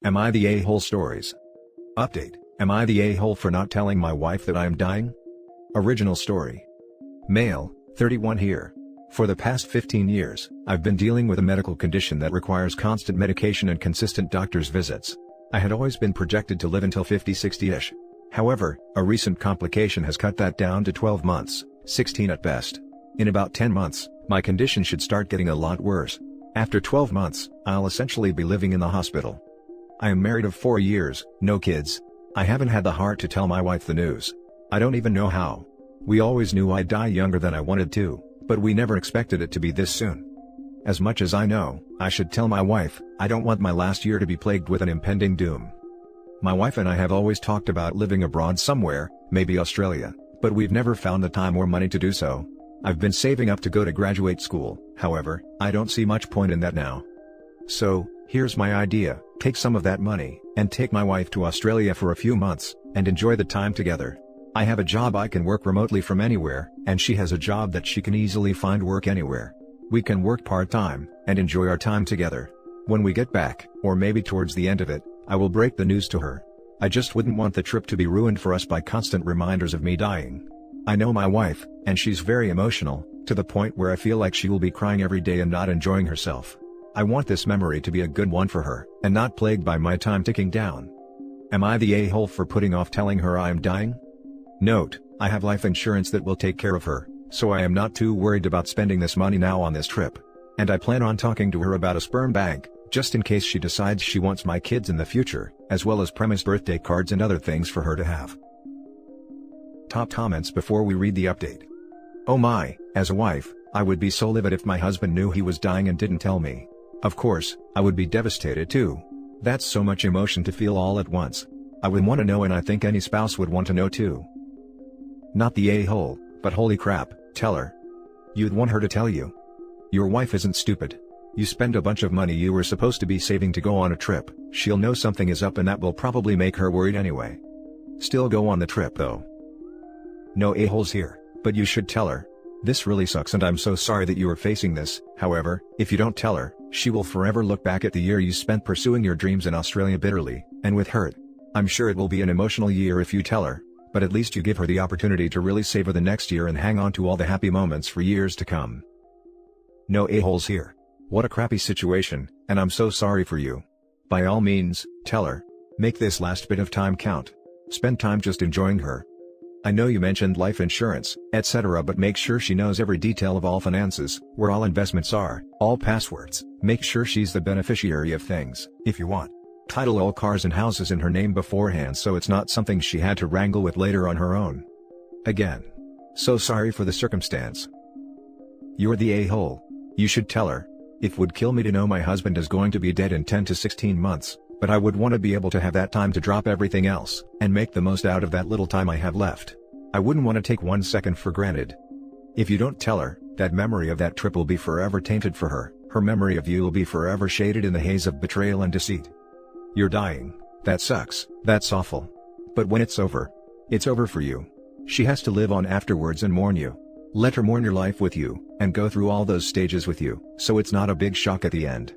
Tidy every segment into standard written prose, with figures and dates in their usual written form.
Am I the a-hole stories? Update: Am I the a-hole for not telling my wife that I am dying? Original story. Male, 31 here. For the past 15 years, I've been dealing with a medical condition that requires constant medication and consistent doctor's visits. I had always been projected to live until 50-60-ish. However, a recent complication has cut that down to 12 months, 16 at best. In about 10 months, my condition should start getting a lot worse. After 12 months, I'll essentially be living in the hospital. I am married of 4 years, no kids. I haven't had the heart to tell my wife the news. I don't even know how. We always knew I'd die younger than I wanted to, but we never expected it to be this soon. As much as I know, I should tell my wife, I don't want my last year to be plagued with an impending doom. My wife and I have always talked about living abroad somewhere, maybe Australia, but we've never found the time or money to do so. I've been saving up to go to graduate school, however, I don't see much point in that now. So, here's my idea: take some of that money, and take my wife to Australia for a few months, and enjoy the time together. I have a job I can work remotely from anywhere, and she has a job that she can easily find work anywhere. We can work part-time, and enjoy our time together. When we get back, or maybe towards the end of it, I will break the news to her. I just wouldn't want the trip to be ruined for us by constant reminders of me dying. I know my wife, and she's very emotional, to the point where I feel like she will be crying every day and not enjoying herself. I want this memory to be a good one for her, and not plagued by my time ticking down. Am I the a-hole for putting off telling her I am dying? Note: I have life insurance that will take care of her, so I am not too worried about spending this money now on this trip. And I plan on talking to her about a sperm bank, just in case she decides she wants my kids in the future, as well as premise birthday cards and other things for her to have. Top comments before we read the update. Oh my, as a wife, I would be so livid if my husband knew he was dying and didn't tell me. Of course, I would be devastated too. That's so much emotion to feel all at once. I would want to know, and I think any spouse would want to know too. Not the a-hole, but holy crap, tell her. You'd want her to tell you. Your wife isn't stupid. You spend a bunch of money you were supposed to be saving to go on a trip, she'll know something is up, and that will probably make her worried anyway. Still go on the trip though. No a-holes here, but you should tell her. This really sucks and I'm so sorry that you are facing this. However, if you don't tell her, she will forever look back at the year you spent pursuing your dreams in Australia bitterly, and with hurt. I'm sure it will be an emotional year if you tell her, but at least you give her the opportunity to really savor the next year and hang on to all the happy moments for years to come. No a-holes here. What a crappy situation, and I'm so sorry for you. By all means, tell her. Make this last bit of time count. Spend time just enjoying her. I know you mentioned life insurance, etc., but make sure she knows every detail of all finances, where all investments are, all passwords. Make sure she's the beneficiary of things, if you want. Title all cars and houses in her name beforehand so it's not something she had to wrangle with later on her own. Again. So sorry for the circumstance. You're the a-hole. You should tell her. It would kill me to know my husband is going to be dead in 10 to 16 months, but I would want to be able to have that time to drop everything else, and make the most out of that little time I have left. I wouldn't want to take 1 second for granted. If you don't tell her, that memory of that trip will be forever tainted for her. Her memory of you will be forever shaded in the haze of betrayal and deceit. You're dying. That sucks. That's awful. But when it's over for you. She has to live on afterwards and mourn you. Let her mourn your life with you, and go through all those stages with you, so it's not a big shock at the end.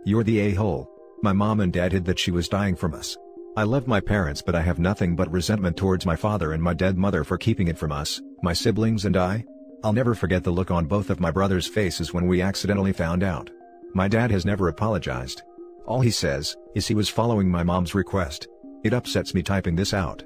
You're the a-hole. My mom and dad hid that she was dying from us. I love my parents, but I have nothing but resentment towards my father and my dead mother for keeping it from us, my siblings and I. I'll never forget the look on both of my brothers' faces when we accidentally found out. My dad has never apologized. All he says is he was following my mom's request. It upsets me typing this out.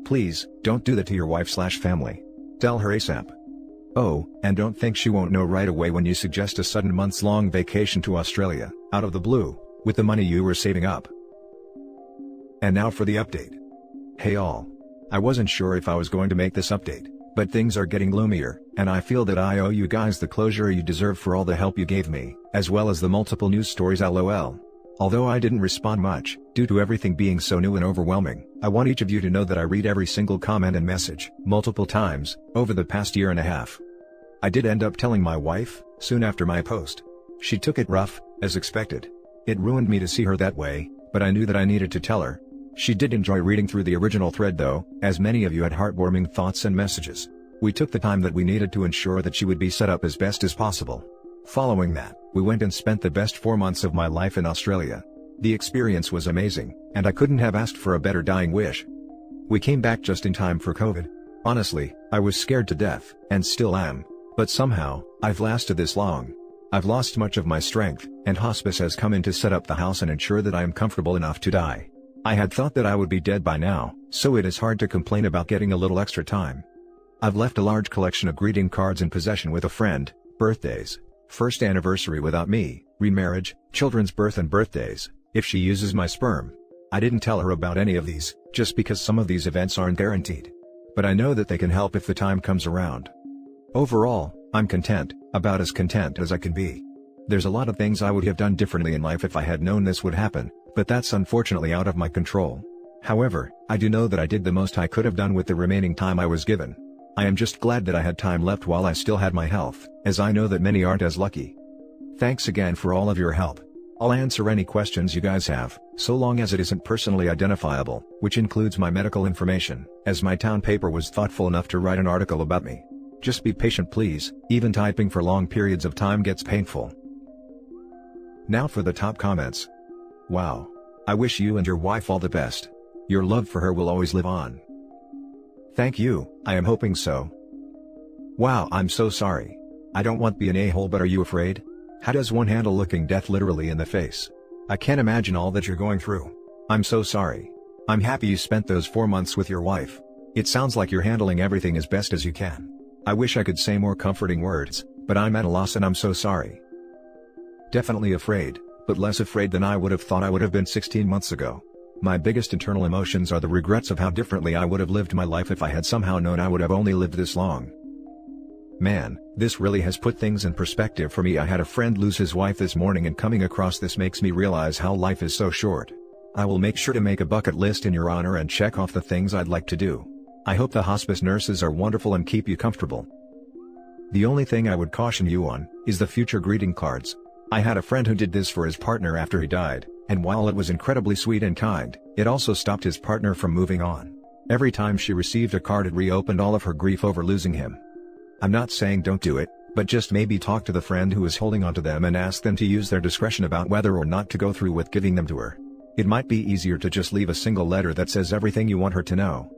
Please, don't do that to your wife/family. Tell her ASAP. Oh, and don't think she won't know right away when you suggest a sudden months-long vacation to Australia, out of the blue, with the money you were saving up. And now for the update. Hey all. I wasn't sure if I was going to make this update, but things are getting gloomier, and I feel that I owe you guys the closure you deserve for all the help you gave me, as well as the multiple news stories LOL. Although I didn't respond much, due to everything being so new and overwhelming, I want each of you to know that I read every single comment and message, multiple times, over the past year and a half. I did end up telling my wife, soon after my post. She took it rough, as expected. It ruined me to see her that way, but I knew that I needed to tell her. She did enjoy reading through the original thread though, as many of you had heartwarming thoughts and messages. We took the time that we needed to ensure that she would be set up as best as possible. Following that, we went and spent the best 4 months of my life in Australia. The experience was amazing, and I couldn't have asked for a better dying wish. We came back just in time for COVID. Honestly, I was scared to death, and still am, but somehow, I've lasted this long. I've lost much of my strength, and hospice has come in to set up the house and ensure that I am comfortable enough to die. I had thought that I would be dead by now, so it is hard to complain about getting a little extra time. I've left a large collection of greeting cards in possession with a friend, birthdays, first anniversary without me, remarriage, children's birth and birthdays, if she uses my sperm. I didn't tell her about any of these, just because some of these events aren't guaranteed. But I know that they can help if the time comes around. Overall, I'm content, about as content as I can be. There's a lot of things I would have done differently in life if I had known this would happen, but that's unfortunately out of my control. However, I do know that I did the most I could have done with the remaining time I was given. I am just glad that I had time left while I still had my health, as I know that many aren't as lucky. Thanks again for all of your help. I'll answer any questions you guys have, so long as it isn't personally identifiable, which includes my medical information, as my town paper was thoughtful enough to write an article about me. Just be patient please, even typing for long periods of time gets painful. Now for the top comments. Wow. I wish you and your wife all the best. Your love for her will always live on. Thank you, I am hoping so. Wow, I'm so sorry. I don't want to be an a-hole, but are you afraid? How does one handle looking death literally in the face? I can't imagine all that you're going through. I'm so sorry. I'm happy you spent those 4 months with your wife. It sounds like you're handling everything as best as you can. I wish I could say more comforting words, but I'm at a loss and I'm so sorry. Definitely afraid, but less afraid than I would have thought I would have been 16 months ago. My biggest internal emotions are the regrets of how differently I would have lived my life if I had somehow known I would have only lived this long. Man, this really has put things in perspective for me. I had a friend lose his wife this morning, and coming across this makes me realize how life is so short. I will make sure to make a bucket list in your honor and check off the things I'd like to do. I hope the hospice nurses are wonderful and keep you comfortable. The only thing I would caution you on is the future greeting cards. I had a friend who did this for his partner after he died, and while it was incredibly sweet and kind, it also stopped his partner from moving on. Every time she received a card, it reopened all of her grief over losing him. I'm not saying don't do it, but just maybe talk to the friend who is holding onto them and ask them to use their discretion about whether or not to go through with giving them to her. It might be easier to just leave a single letter that says everything you want her to know.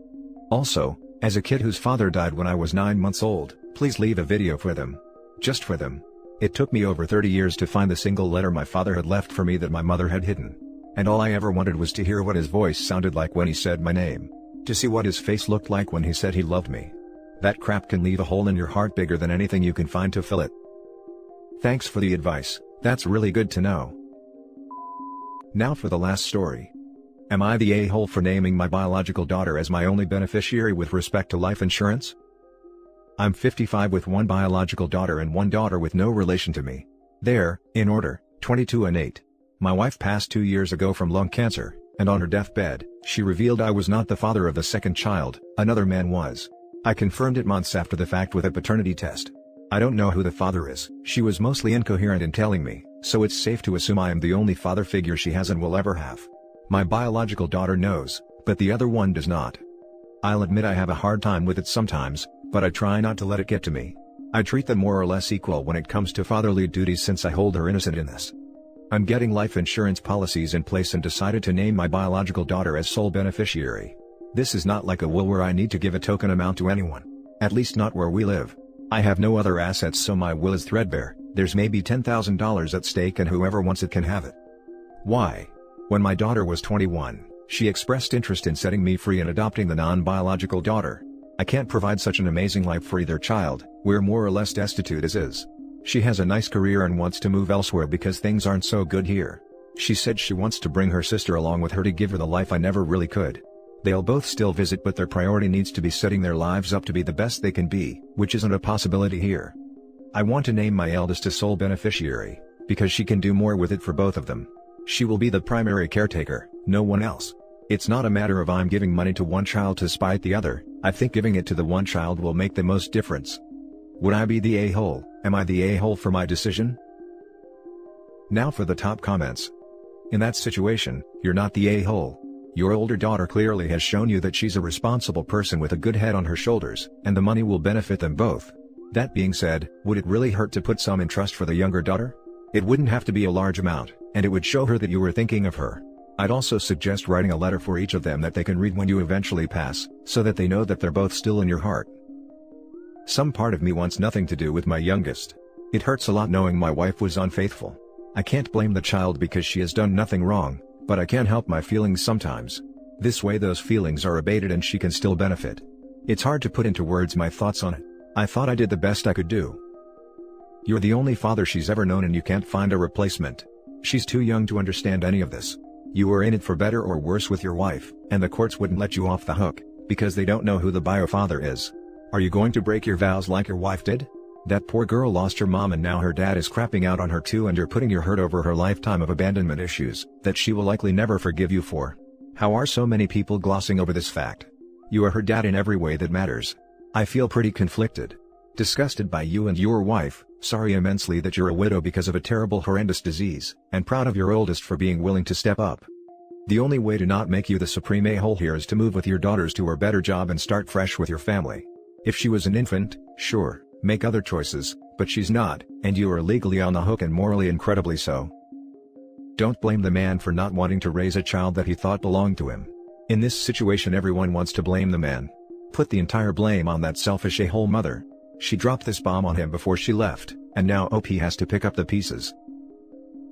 Also, as a kid whose father died when I was 9 months old, please leave a video for them. Just for them. It took me over 30 years to find the single letter my father had left for me that my mother had hidden. And all I ever wanted was to hear what his voice sounded like when he said my name. To see what his face looked like when he said he loved me. That crap can leave a hole in your heart bigger than anything you can find to fill it. Thanks for the advice, that's really good to know. Now for the last story. Am I the a-hole for naming my biological daughter as my only beneficiary with respect to life insurance? I'm 55 with one biological daughter and one daughter with no relation to me. They're, in order, 22 and 8. My wife passed 2 years ago from lung cancer, and on her deathbed, she revealed I was not the father of the second child, another man was. I confirmed it months after the fact with a paternity test. I don't know who the father is. She was mostly incoherent in telling me, so it's safe to assume I am the only father figure she has and will ever have. My biological daughter knows, but the other one does not. I'll admit I have a hard time with it sometimes, but I try not to let it get to me. I treat them more or less equal when it comes to fatherly duties since I hold her innocent in this. I'm getting life insurance policies in place and decided to name my biological daughter as sole beneficiary. This is not like a will where I need to give a token amount to anyone. At least not where we live. I have no other assets, so my will is threadbare. There's maybe $10,000 at stake and whoever wants it can have it. Why? When my daughter was 21, she expressed interest in setting me free and adopting the non-biological daughter. I can't provide such an amazing life for either child. We're more or less destitute as is. She has a nice career and wants to move elsewhere because things aren't so good here. She said she wants to bring her sister along with her to give her the life I never really could. They'll both still visit, but their priority needs to be setting their lives up to be the best they can be, which isn't a possibility here. I want to name my eldest a sole beneficiary, because she can do more with it for both of them. She will be the primary caretaker, no one else. It's not a matter of I'm giving money to one child to spite the other. I think giving it to the one child will make the most difference. Would I be the a-hole? Am I the a-hole for my decision? Now for the top comments. In that situation, you're not the a-hole. Your older daughter clearly has shown you that she's a responsible person with a good head on her shoulders, and the money will benefit them both. That being said, would it really hurt to put some in trust for the younger daughter? It wouldn't have to be a large amount, and it would show her that you were thinking of her. I'd also suggest writing a letter for each of them that they can read when you eventually pass, so that they know that they're both still in your heart. Some part of me wants nothing to do with my youngest. It hurts a lot knowing my wife was unfaithful. I can't blame the child because she has done nothing wrong, but I can't help my feelings sometimes. This way those feelings are abated and she can still benefit. It's hard to put into words my thoughts on it. I thought I did the best I could do. You're the only father she's ever known and you can't find a replacement. She's too young to understand any of this. You were in it for better or worse with your wife, and the courts wouldn't let you off the hook, because they don't know who the bio father is. Are you going to break your vows like your wife did? That poor girl lost her mom and now her dad is crapping out on her too, and you're putting your hurt over her lifetime of abandonment issues, that she will likely never forgive you for. How are so many people glossing over this fact? You are her dad in every way that matters. I feel pretty conflicted. Disgusted by you and your wife, sorry immensely that you're a widow because of a terrible horrendous disease, and proud of your oldest for being willing to step up. The only way to not make you the supreme a-hole here is to move with your daughters to a better job and start fresh with your family. If she was an infant, sure, make other choices, but she's not, and you are legally on the hook and morally incredibly so. Don't blame the man for not wanting to raise a child that he thought belonged to him. In this situation everyone wants to blame the man. Put the entire blame on that selfish a-hole mother. She dropped this bomb on him before she left, and now he has to pick up the pieces.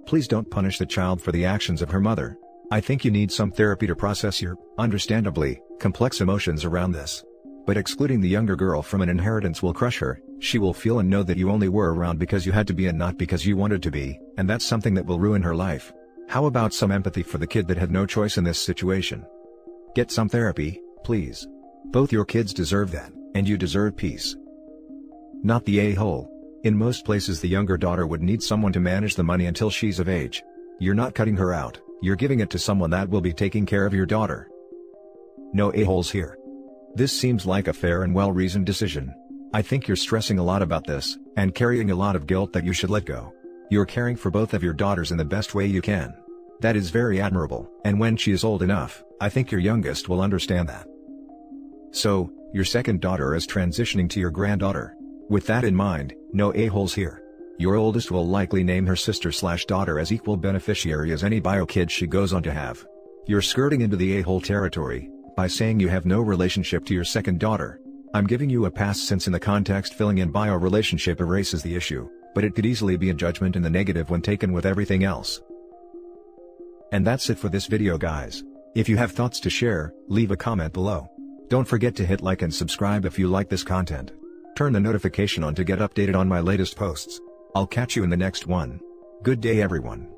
Please don't punish the child for the actions of her mother. I think you need some therapy to process your, understandably, complex emotions around this. But excluding the younger girl from an inheritance will crush her. She will feel and know that you only were around because you had to be and not because you wanted to be, and that's something that will ruin her life. How about some empathy for the kid that had no choice in this situation? Get some therapy, please. Both your kids deserve that, and you deserve peace. Not the a-hole. In most places the younger daughter would need someone to manage the money until she's of age. You're not cutting her out, you're giving it to someone that will be taking care of your daughter. No a-holes here. This seems like a fair and well-reasoned decision. I think you're stressing a lot about this, and carrying a lot of guilt that you should let go. You're caring for both of your daughters in the best way you can. That is very admirable, and when she is old enough, I think your youngest will understand that. So, your second daughter is transitioning to your granddaughter. With that in mind, no a-holes here. Your oldest will likely name her sister/daughter as equal beneficiary as any bio kid she goes on to have. You're skirting into the a-hole territory by saying you have no relationship to your second daughter. I'm giving you a pass since in the context filling in bio relationship erases the issue, but it could easily be a judgment in the negative when taken with everything else. And that's it for this video guys. If you have thoughts to share, leave a comment below. Don't forget to hit like and subscribe if you like this content. Turn the notification on to get updated on my latest posts. I'll catch you in the next one. Good day everyone.